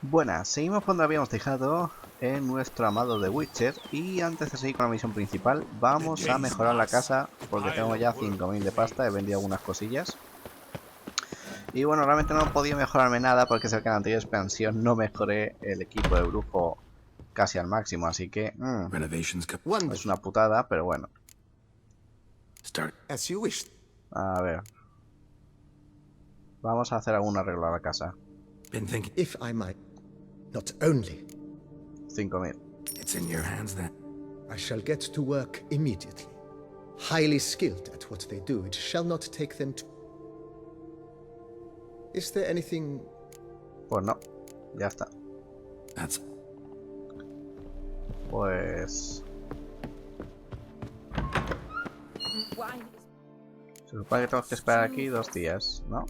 Buenas, seguimos cuando habíamos dejado en nuestro amado The Witcher. Y antes de seguir con la misión principal, vamos a mejorar la casa, porque tengo ya 5000 de pasta, he vendido algunas cosillas. Y bueno, realmente no podía mejorarme nada, porque cerca de la anterior expansión no mejoré el equipo de brujo casi al máximo, así que es una putada, pero bueno. A ver, vamos a hacer algún arreglo a la casa. 5000. It's in your hands then. I shall get to work immediately. Highly skilled at what they do, it shall not take them to... Is there anything... Pues no, ya está. Pues... se supone que tengo que esperar aquí 2 días, ¿no?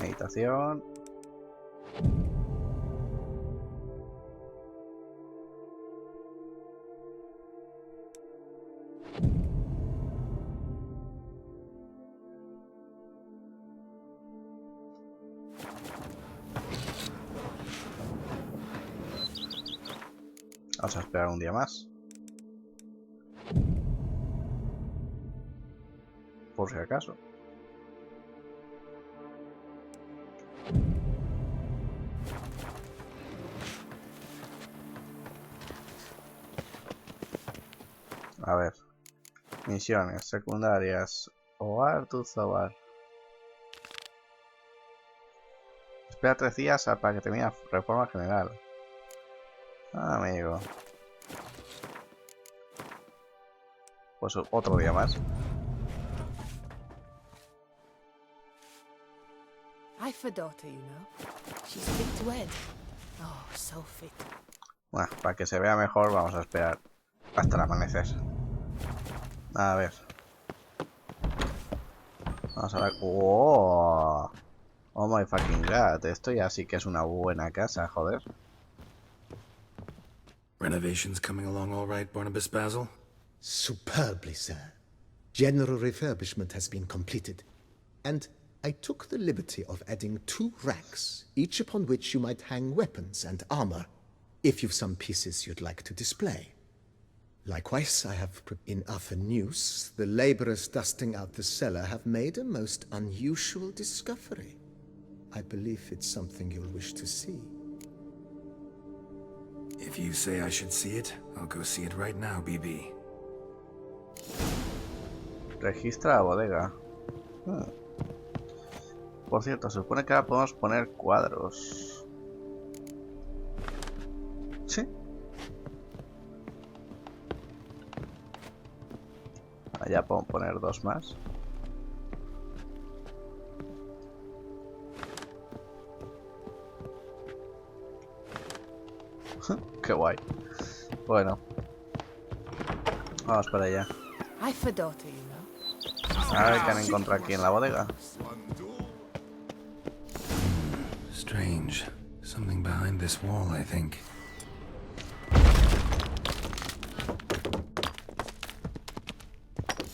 Meditación. Vamos a esperar un día más. Por si acaso. A ver. Misiones secundarias. Hogar, Tuzobar. Espera 3 días para que termine la reforma general. Ah, amigo. Pues otro día más. Bueno, para que se vea mejor vamos a esperar hasta el amanecer. A ver. Vamos a ver. ¡Oh! Oh my fucking god. Esto ya sí que es una buena casa, joder. Renovations coming along all right, Barnabas Basil? Superbly, sir. General refurbishment has been completed. And I took the liberty of adding 2 racks, each upon which you might hang weapons and armor, if you've some pieces you'd like to display. Likewise, I have in other news, the laborers dusting out the cellar have made a most unusual discovery. I believe it's something you'll wish to see. If you say I should see it, I'll go see it right now, BB. Registra la bodega. Por cierto, se supone que ahora podemos poner cuadros. Sí. Allá podemos poner 2 más. Qué guay. Bueno. Vamos para allá. A ver qué han encontrado aquí en la bodega. Strange. Something behind this wall, I think.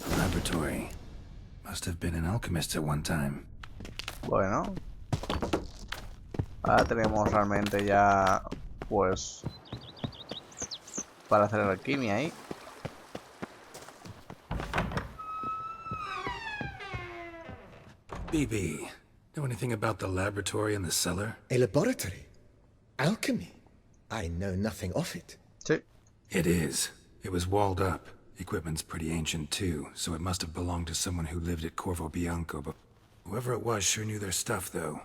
A laboratory. Must have been an alchemist at one time. Bueno. Ahora tenemos realmente ya, pues, para hacer alquimia ahí. BB, know anything about the laboratory in the cellar? A laboratory? Alchemy? I know nothing of it. Sí. It is. It was walled up. Equipment's pretty ancient too, so it must have belonged to someone who lived at Corvo Bianco, but whoever it was sure knew their stuff though.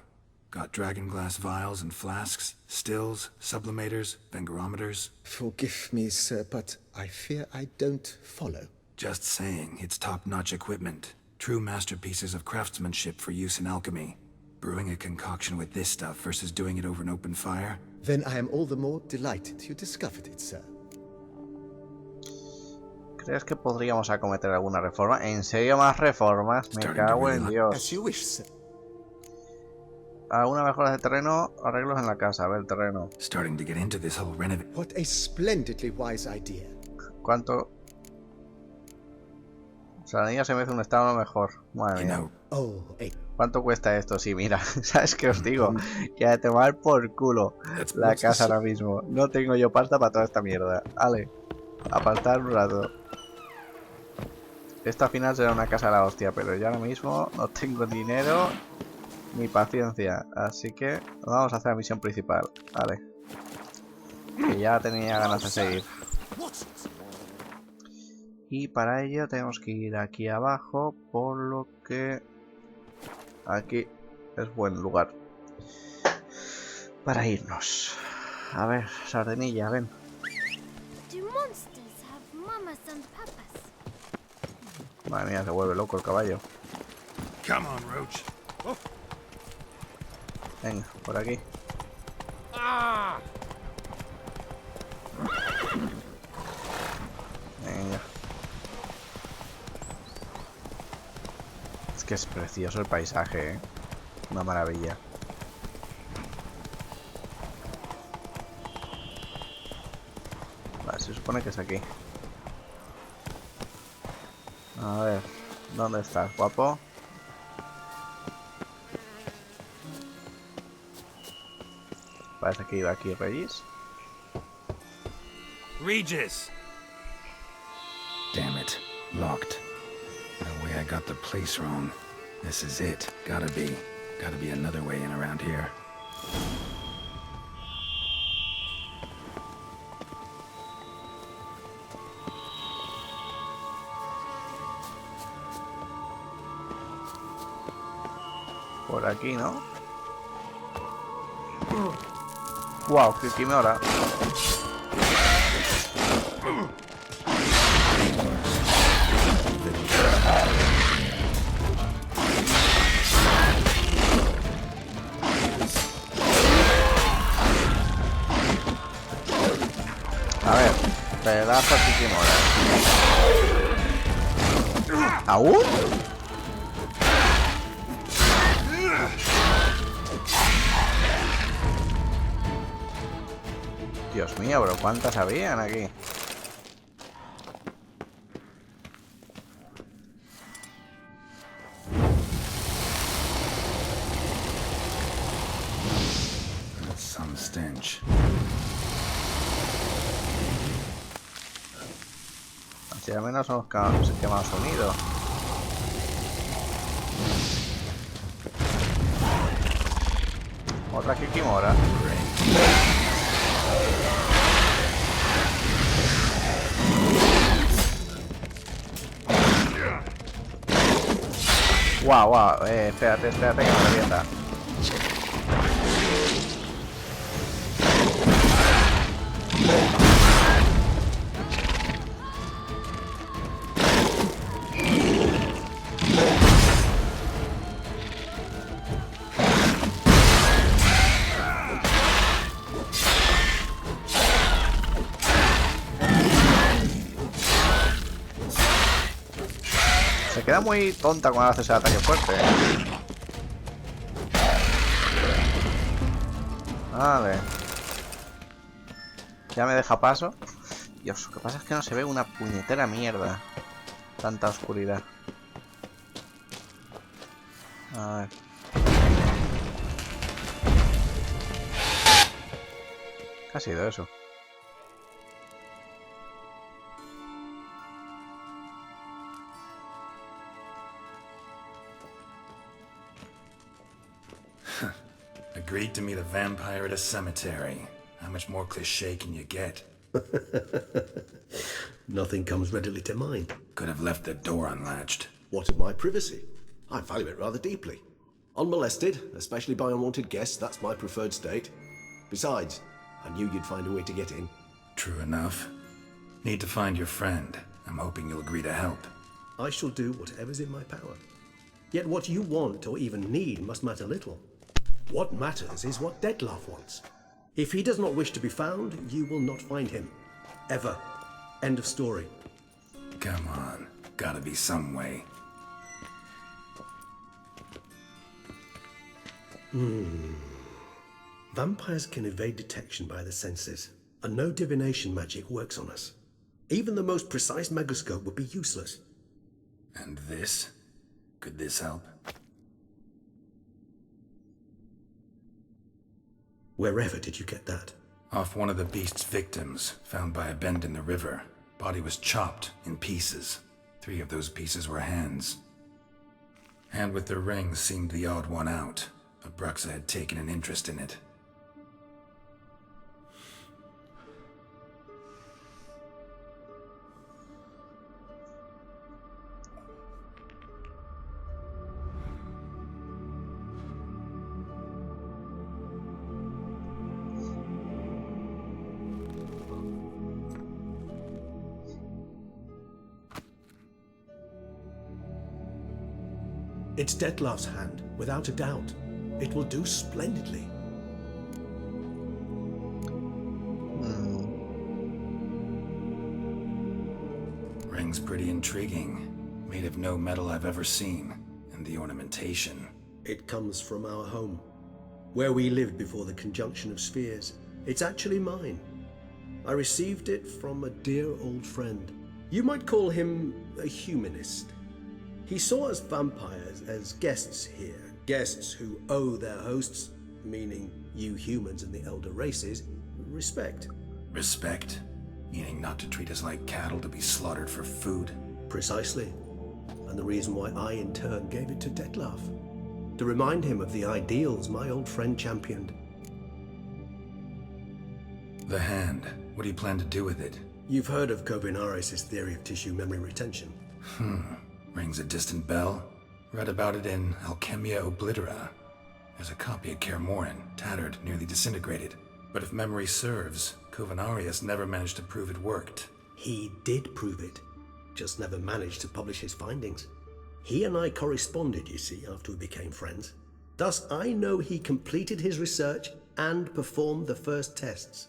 Got dragon glass vials and flasks, stills, sublimators, bengarometers. Forgive me, sir, but I fear I don't follow. Just saying, it's top-notch equipment. True masterpieces of craftsmanship for use in alchemy. Brewing a concoction with this stuff versus doing it over an open fire? Then I am all the more delighted you discovered it, sir. ¿Crees que podríamos acometer alguna reforma? ¿En serio más reformas? Me cago en Dios. As you wish, sir. Alguna mejora de terreno, arreglos en la casa. A ver el terreno. Starting to get into this whole renov... What a splendidly wise idea. ¿Cuánto? O sea, la niña se merece un estado mejor. Madre mía. Oh, a ¿Cuánto cuesta esto? Sí, mira, ¿sabes qué os digo? Que a tomar por culo la casa ahora mismo. No tengo yo pasta para toda esta mierda. Vale, apartar un rato. Esta al final será una casa a la hostia, pero yo ahora mismo no tengo dinero ni paciencia. Así que vamos a hacer la misión principal. Vale. Que ya tenía ganas de seguir. Y para ello tenemos que ir aquí abajo, por lo que aquí es buen lugar para irnos. A ver, Sardenilla, ven. Madre mía, se vuelve loco el caballo. Come on, Roach. Venga, por aquí. Venga. Es que es precioso el paisaje, ¿eh? Una maravilla. Vale, se supone que es aquí. A ver, ¿dónde estás, guapo? Parece que iba aquí Regis. Regis! Damn it. Locked. No way I got the place wrong. This is it. Gotta be another way in around here. Por aquí, ¿no? Wow, qué quimera. A ver, pedazo de quimera. ¿Aún? Dios mío, bro, ¿cuántas habían aquí? Some stench. Así al menos hemos quemado sonido. Otra Kikimora. Wow, espérate que me revienta. Se queda muy tonta cuando hace ese ataque fuerte. Vale. Ya me deja paso. Dios, lo que pasa es que no se ve una puñetera mierda. Tanta oscuridad. A ver. ¿Qué ha sido eso? Agreed to meet a vampire at a cemetery. How much more cliché can you get? Nothing comes readily to mind. Could have left the door unlatched. What of my privacy? I value it rather deeply. Unmolested, especially by unwanted guests, that's my preferred state. Besides, I knew you'd find a way to get in. True enough. Need to find your friend. I'm hoping you'll agree to help. I shall do whatever's in my power. Yet what you want or even need must matter little. What matters is what Dettlaff wants. If he does not wish to be found, you will not find him. Ever. End of story. Come on. Gotta be some way. Vampires can evade detection by the senses, and no divination magic works on us. Even the most precise megascope would be useless. And this? Could this help? Wherever did you get that? Off one of the beast's victims, found by a bend in the river. Body was chopped in pieces. 3 of those pieces were hands. Hand with the ring seemed the odd one out, but Bruxa had taken an interest in it. It's Detlef's hand, without a doubt. It will do splendidly. Ring's pretty intriguing. Made of no metal I've ever seen. And the ornamentation. It comes from our home, where we lived before the conjunction of spheres. It's actually mine. I received it from a dear old friend. You might call him a humanist. He saw us vampires as guests here, guests who owe their hosts, meaning you humans and the elder races, respect. Respect? Meaning not to treat us like cattle to be slaughtered for food? Precisely. And the reason why I in turn gave it to Detlef. To remind him of the ideals my old friend championed. The hand. What do you plan to do with it? You've heard of Kovinaris' theory of tissue memory retention. Rings a distant bell. Read about it in Alchemia Oblitera. There's a copy at Kaer Morhen, tattered, nearly disintegrated. But if memory serves, Kovinaris never managed to prove it worked. He did prove it, just never managed to publish his findings. He and I corresponded, you see, after we became friends. Thus, I know he completed his research and performed the first tests.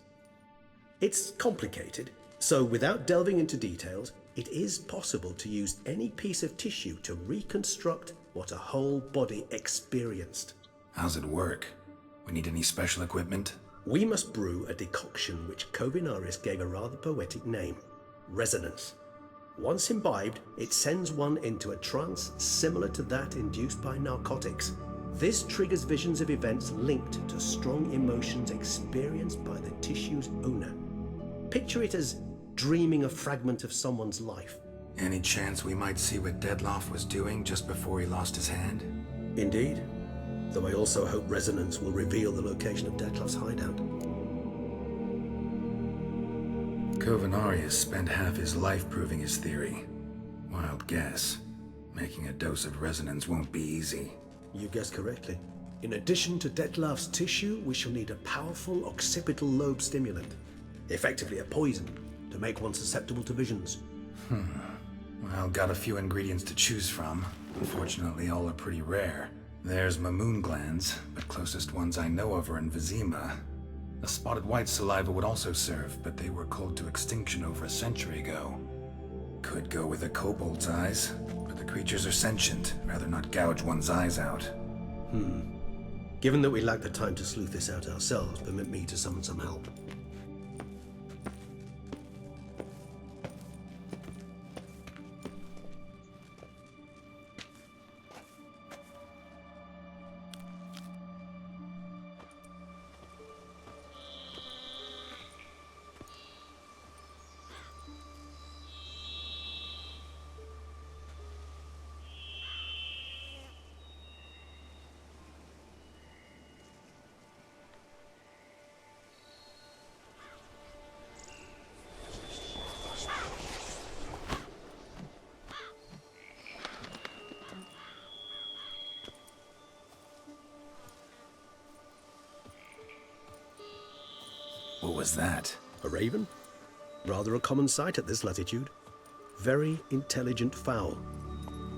It's complicated, so without delving into details, it is possible to use any piece of tissue to reconstruct what a whole body experienced. How's it work? We need any special equipment? We must brew a decoction which Kovinaris gave a rather poetic name, resonance. Once imbibed, it sends one into a trance similar to that induced by narcotics. This triggers visions of events linked to strong emotions experienced by the tissue's owner. Picture it as dreaming a fragment of someone's life. Any chance we might see what Detlef was doing just before he lost his hand? Indeed. Though I also hope resonance will reveal the location of Detlef's hideout. Kovinaris spent half his life proving his theory. Wild guess. Making a dose of resonance won't be easy. You guessed correctly. In addition to Detlef's tissue, we shall need a powerful occipital lobe stimulant. Effectively a poison, to make one susceptible to visions. Well, got a few ingredients to choose from. Unfortunately, all are pretty rare. There's Mamoon glands, but closest ones I know of are in Vizima. A spotted white saliva would also serve, but they were cold to extinction over a century ago. Could go with a kobold's eyes, but the creatures are sentient. Rather not gouge one's eyes out. Given that we lack the time to sleuth this out ourselves, permit me to summon some help. What was that? A raven? Rather a common sight at this latitude. Very intelligent fowl.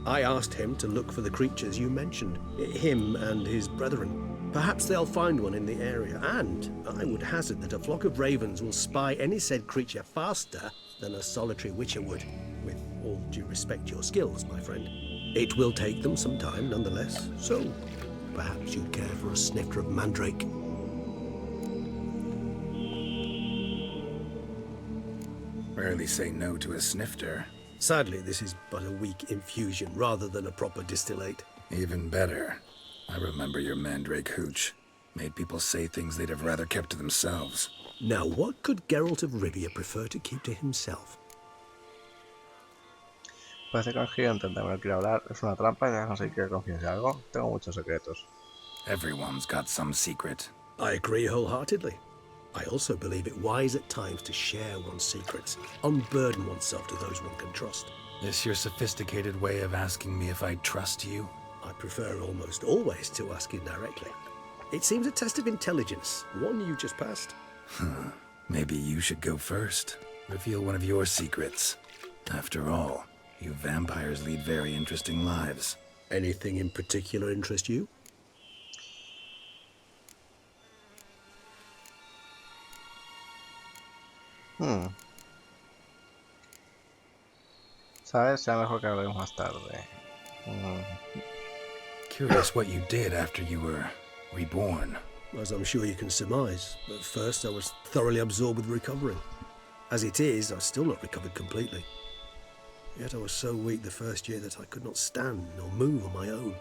I asked him to look for the creatures you mentioned, him and his brethren. Perhaps they'll find one in the area, and I would hazard that a flock of ravens will spy any said creature faster than a solitary witcher would. With all due respect to your skills, my friend. It will take them some time nonetheless, so perhaps you'd care for a snifter of mandrake. Rarely say no to a snifter. Sadly, this is but a weak infusion rather than a proper distillate. Even better. I remember your mandrake hooch. Made people say things they'd have rather kept to themselves. Now, what could Geralt of Rivia prefer to keep to himself? Parece que el gigante no quiere hablar. Es una trampa y no sé si quiere confiarse algo. Tengo muchos secretos. Everyone's got some secret. I agree wholeheartedly. I also believe it wise at times to share one's secrets, unburden oneself to those one can trust. This your sophisticated way of asking me if I trust you? I prefer almost always to ask indirectly. It seems a test of intelligence, one you just passed. Maybe you should go first. Reveal one of your secrets. After all, you vampires lead very interesting lives. Anything in particular interest you? ¿Sabes? Será mejor que hablemos más tarde. Curious what you did after you were reborn. As I'm sure you can surmise, at first I was thoroughly absorbed with recovering. As it is, I've still not recovered completely. Yet I was so weak the first year that I could not stand nor move on my own.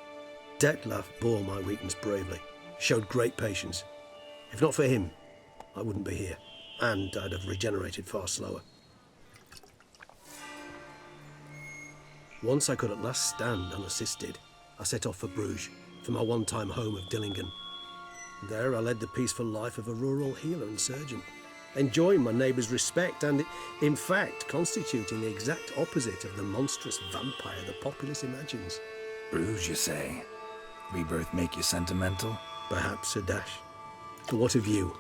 Detlef bore my weakness bravely, showed great patience. If not for him, I wouldn't be here, and I'd have regenerated far slower. Once I could at last stand unassisted, I set off for Bruges, for my one-time home of Dillingen. There I led the peaceful life of a rural healer and surgeon, enjoying my neighbours' respect and, in fact, constituting the exact opposite of the monstrous vampire the populace imagines. Bruges, you say? Rebirth make you sentimental? Perhaps a dash. But what of you?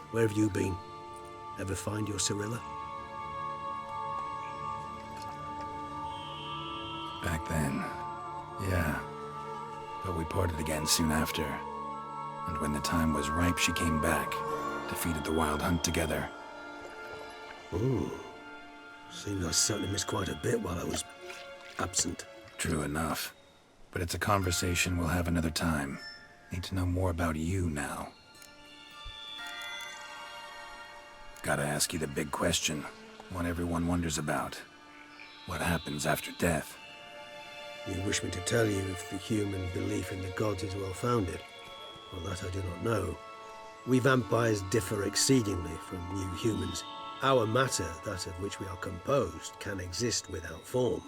Where have you been? Ever find your Cyrilla? Back then, yeah. But we parted again soon after. And when the time was ripe, she came back. Defeated the Wild Hunt together. Ooh. Seems I certainly missed quite a bit while I was absent. True enough. But it's a conversation we'll have another time. Need to know more about you now. Gotta ask you the big question. One everyone wonders about. What happens after death? You wish me to tell you if the human belief in the gods is well-founded? Well, that I do not know. We vampires differ exceedingly from you humans. Our matter, that of which we are composed, can exist without form.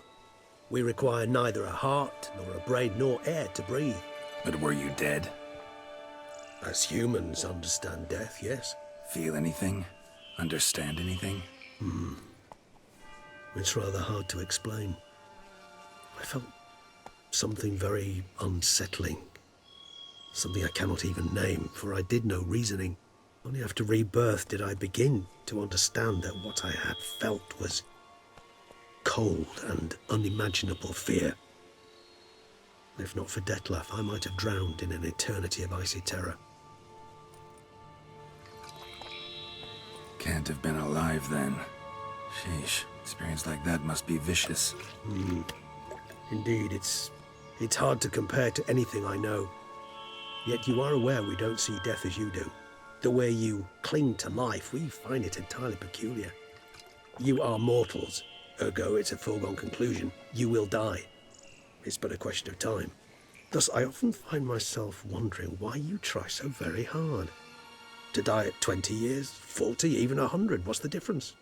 We require neither a heart, nor a brain, nor air to breathe. But were you dead? As humans understand death, yes. Feel anything? Understand anything? It's rather hard to explain. I felt something very unsettling. Something I cannot even name, for I did no reasoning. Only after rebirth did I begin to understand that what I had felt was cold and unimaginable fear. If not for Detlef, I might have drowned in an eternity of icy terror. Can't have been alive then. Sheesh, experience like that must be vicious. Indeed, it's hard to compare to anything I know. Yet you are aware we don't see death as you do. The way you cling to life, we find it entirely peculiar. You are mortals, ergo it's a foregone conclusion. You will die. It's but a question of time. Thus, I often find myself wondering why you try so very hard. To die at 20 years, 40, even 100, what's the difference?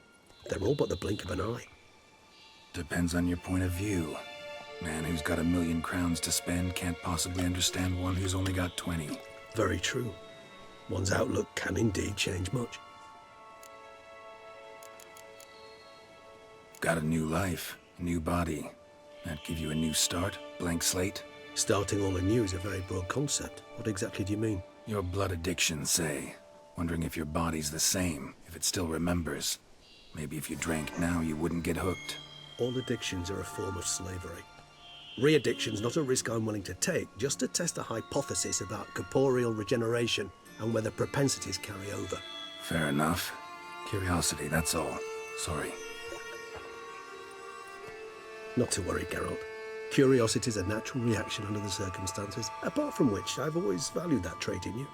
They're all but the blink of an eye. Depends on your point of view. Man who's got 1,000,000 crowns to spend can't possibly understand one who's only got 20. Very true. One's outlook can indeed change much. Got a new life, new body. That give you a new start, blank slate? Starting all anew is a very broad concept. What exactly do you mean? Your blood addiction, say. Wondering if your body's the same, if it still remembers. Maybe if you drank now, you wouldn't get hooked. All addictions are a form of slavery. Re-addiction's not a risk I'm willing to take, just to test a hypothesis about corporeal regeneration and whether propensities carry over. Fair enough. Curiosity, that's all. Sorry. Not to worry, Geralt. Curiosity is a natural reaction under the circumstances, apart from which I've always valued that trait in you.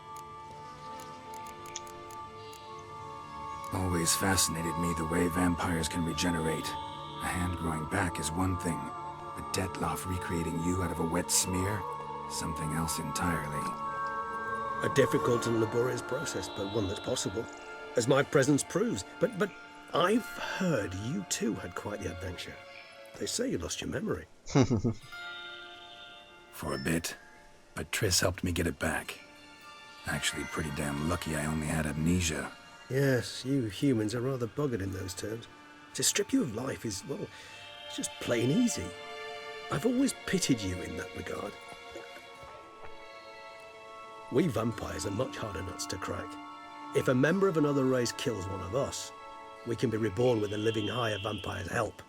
Always fascinated me the way vampires can regenerate. A hand growing back is one thing, but Detlef recreating you out of a wet smear? Something else entirely. A difficult and laborious process, but one that's possible, as my presence proves. But I've heard you too had quite the adventure. They say you lost your memory. For a bit, but Triss helped me get it back. Actually, pretty damn lucky I only had amnesia. Yes, you humans are rather buggered in those terms. To strip you of life is, well, it's just plain easy. I've always pitied you in that regard. We vampires are much harder nuts to crack. If a member of another race kills one of us, we can be reborn with a living higher vampire's help.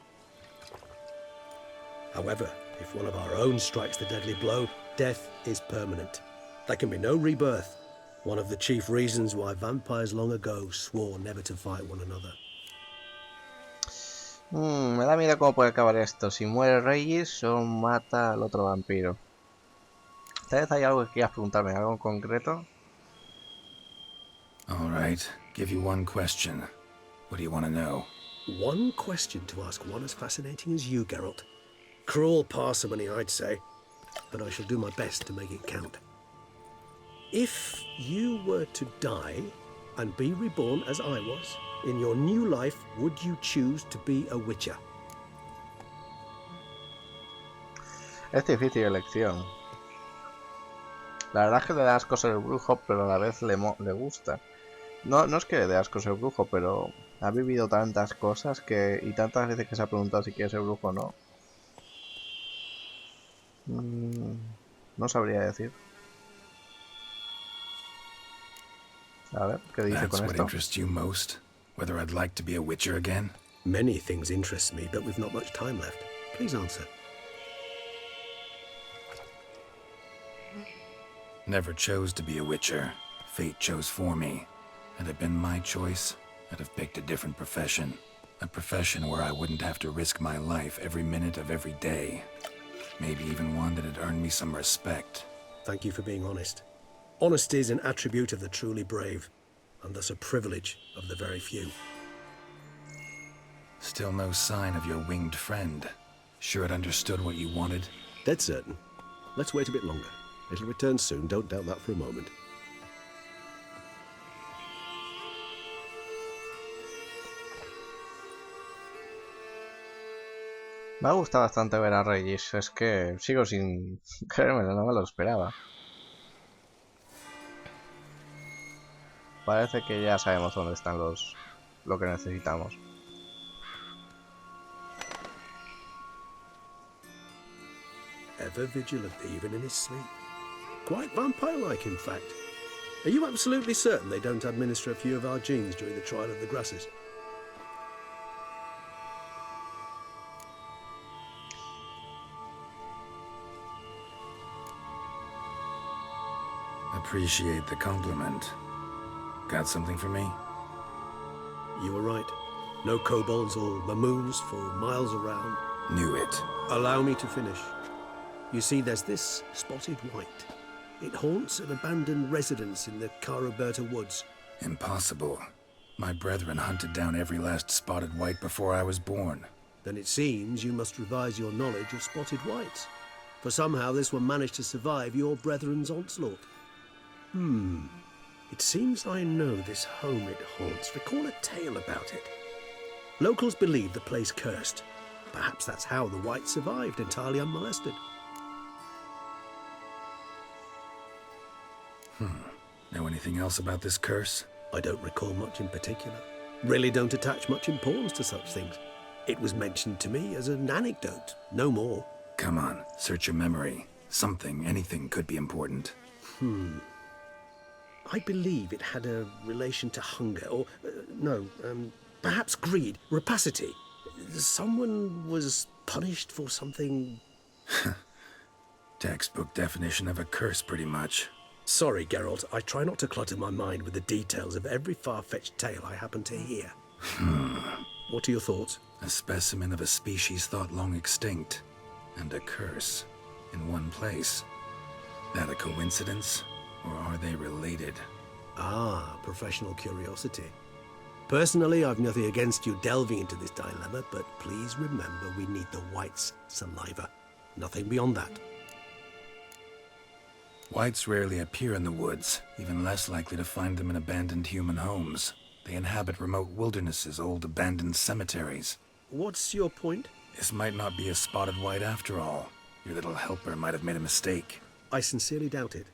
However, if one of our own strikes the deadly blow, death is permanent. There can be no rebirth. One of the chief reasons why vampires long ago swore never to fight one another. Me da miedo cómo puede acabar esto. Si muere Regis o mata al otro vampiro. Tal vez hay algo que quieras preguntarme, algo en concreto. All right, give you one question. What do you want to know? One question to ask one as fascinating as you, Geralt. Cruel parsimony, I'd say, but I shall do my best to make it count. If you were to die and be reborn as I was, in your new life, would you choose to be a witcher? Es difícil elección. La verdad es que le da asco ser el brujo, pero a la vez le gusta. No es que le dé asco ser brujo, pero ha vivido tantas cosas y tantas veces que se ha preguntado si quiere ser brujo o no. No sabría decir. A ver, ¿qué dice con That's what esto? interests you most? Whether I'd like to be a witcher again? Many things interest me, but we've not much time left. Please answer. Never chose to be a witcher. Fate chose for me. Had it been my choice, I'd have picked a different profession. A profession where I wouldn't have to risk my life every minute of every day. Maybe even one that had earned me some respect. Thank you for being honest. Honesty is an attribute of the truly brave, and thus a privilege of the very few. Still no sign of your winged friend. Sure it understood what you wanted? Dead certain. Let's wait a bit longer. It'll return soon, don't doubt that for a moment. Me ha gustado bastante ver a Regis. Es que sigo sin creérmelo, no me lo esperaba. Parece que ya sabemos dónde están lo que necesitamos. Ever vigilant, even in his sleep. Quite vampire-like, in fact. Are you absolutely certain they don't administer a few of our genes during the trial of the grasses? Appreciate the compliment. Got something for me? You were right. No kobolds or mamoons for miles around. Knew it. Allow me to finish. You see, there's this spotted white. It haunts an abandoned residence in the Caraberta woods. Impossible. My brethren hunted down every last spotted white before I was born. Then it seems you must revise your knowledge of spotted whites. For somehow this one managed to survive your brethren's onslaught. It seems I know this home it haunts. Recall a tale about it. Locals believe the place cursed. Perhaps that's how the whites survived entirely unmolested. Know anything else about this curse? I don't recall much in particular. Really don't attach much importance to such things. It was mentioned to me as an anecdote, no more. Come on, search your memory. Something, anything could be important. I believe it had a relation to hunger, or, perhaps greed, rapacity. Someone was punished for something... Textbook definition of a curse, pretty much. Sorry, Geralt, I try not to clutter my mind with the details of every far-fetched tale I happen to hear. What are your thoughts? A specimen of a species thought long extinct. And a curse. In one place. That a coincidence? Or are they related? Ah, professional curiosity. Personally, I've nothing against you delving into this dilemma, but please remember we need the white's saliva. Nothing beyond that. Whites rarely appear in the woods, even less likely to find them in abandoned human homes. They inhabit remote wildernesses, old abandoned cemeteries. What's your point? This might not be a spotted white after all. Your little helper might have made a mistake. I sincerely doubt it.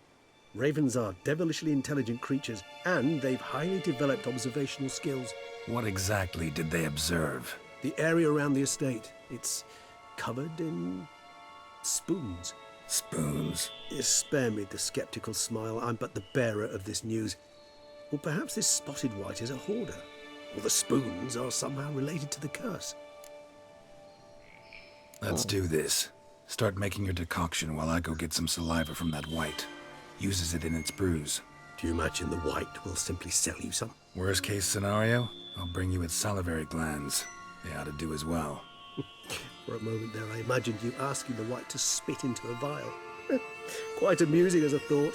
Ravens are devilishly intelligent creatures, and they've highly developed observational skills. What exactly did they observe? The area around the estate, it's covered in spoons. Spoons? Spare me the skeptical smile. I'm but the bearer of this news. Or perhaps this spotted white is a hoarder, or the spoons are somehow related to the curse. Let's do this. Start making your decoction while I go get some saliva from that white. Uses it in its brews. Do you imagine the white will simply sell you some? Worst case scenario, I'll bring you its salivary glands. They ought to do as well. For a moment there, I imagined you asking the white to spit into a vial. Quite amusing as a thought,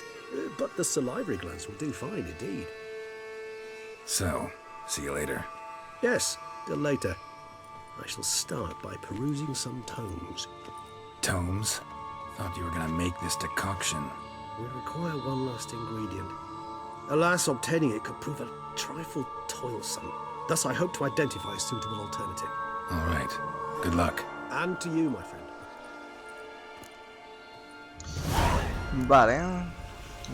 but the salivary glands will do fine indeed. So, see you later. Yes, till later. I shall start by perusing some tomes. Tomes? Thought you were gonna make this decoction. We require one last ingredient. Alas, obtaining it could prove a trifle toilsome. Thus, I hope to identify a suitable alternative. All right. Good luck. And to you, my friend. Vale.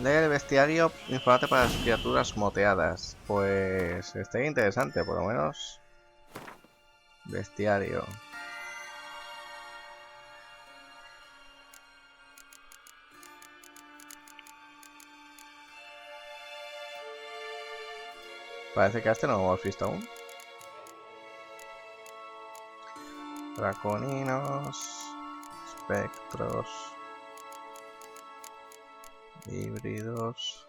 Leer el bestiario, informarte para las criaturas moteadas. Pues está interesante, por lo menos. Bestiario. Parece que a este no lo hemos visto aún. Draconinos, espectros, híbridos,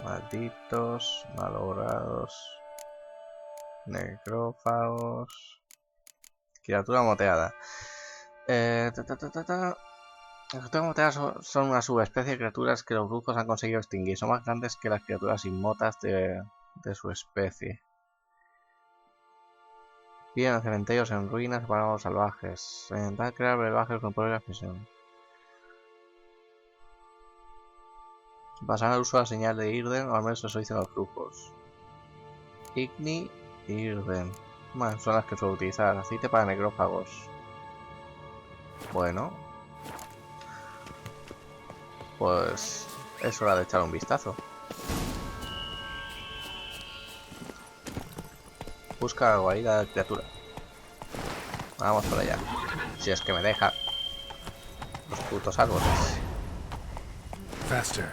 malditos, malogrados, necrófagos, criatura moteada. Las criaturas moteadas son una subespecie de criaturas que los brujos han conseguido extinguir. Son más grandes que las criaturas inmotas de su especie. Viven en cementerios, en ruinas, para salvajes. Intentar crear brebajes con poder de fusión. Pasan al uso de la señal de Irden, o al menos eso dicen los brujos. Igni y Irden. Bueno, son las que suelo utilizar. Aceite para necrófagos. Bueno. Pues es hora de echar un vistazo. Busca algo ahí la criatura. Vamos por allá. Si es que me deja. Los putos árboles. Faster.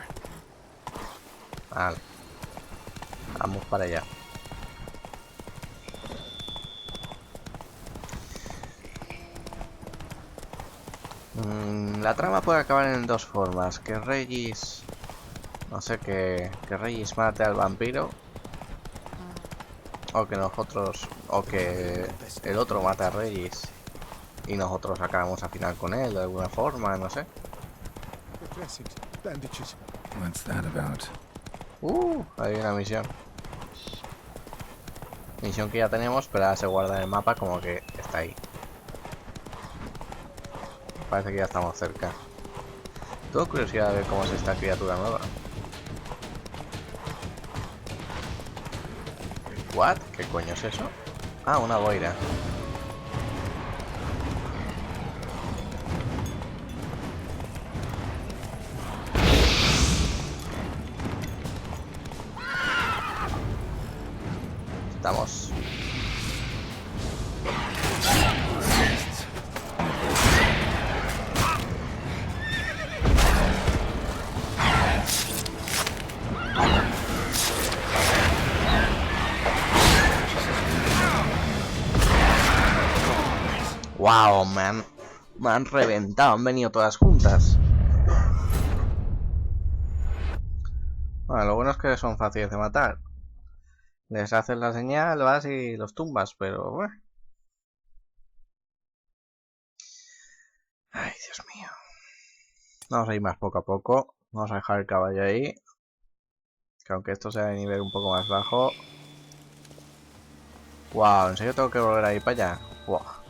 Vale. Vamos para allá. La trama puede acabar en dos formas. Que Regis... No sé, que Regis mate al vampiro. O que nosotros... O que el otro mate a Regis. Y nosotros acabamos al final con él de alguna forma, no sé. What's that about? Hay una misión. Misión que ya tenemos, pero ahora se guarda en el mapa como que está ahí. Parece que ya estamos cerca. Tengo curiosidad de ver cómo es esta criatura nueva. ¿What? ¿Qué coño es eso? Ah, una boira. Estamos. Wow, me han reventado, han venido todas juntas. Bueno, lo bueno es que son fáciles de matar. Les haces la señal, vas y los tumbas, pero bueno. Ay, Dios mío. Vamos a ir más poco a poco. Vamos a dejar el caballo ahí. Que aunque esto sea de nivel un poco más bajo. Wow, ¿en serio tengo que volver a ir para allá? Wow.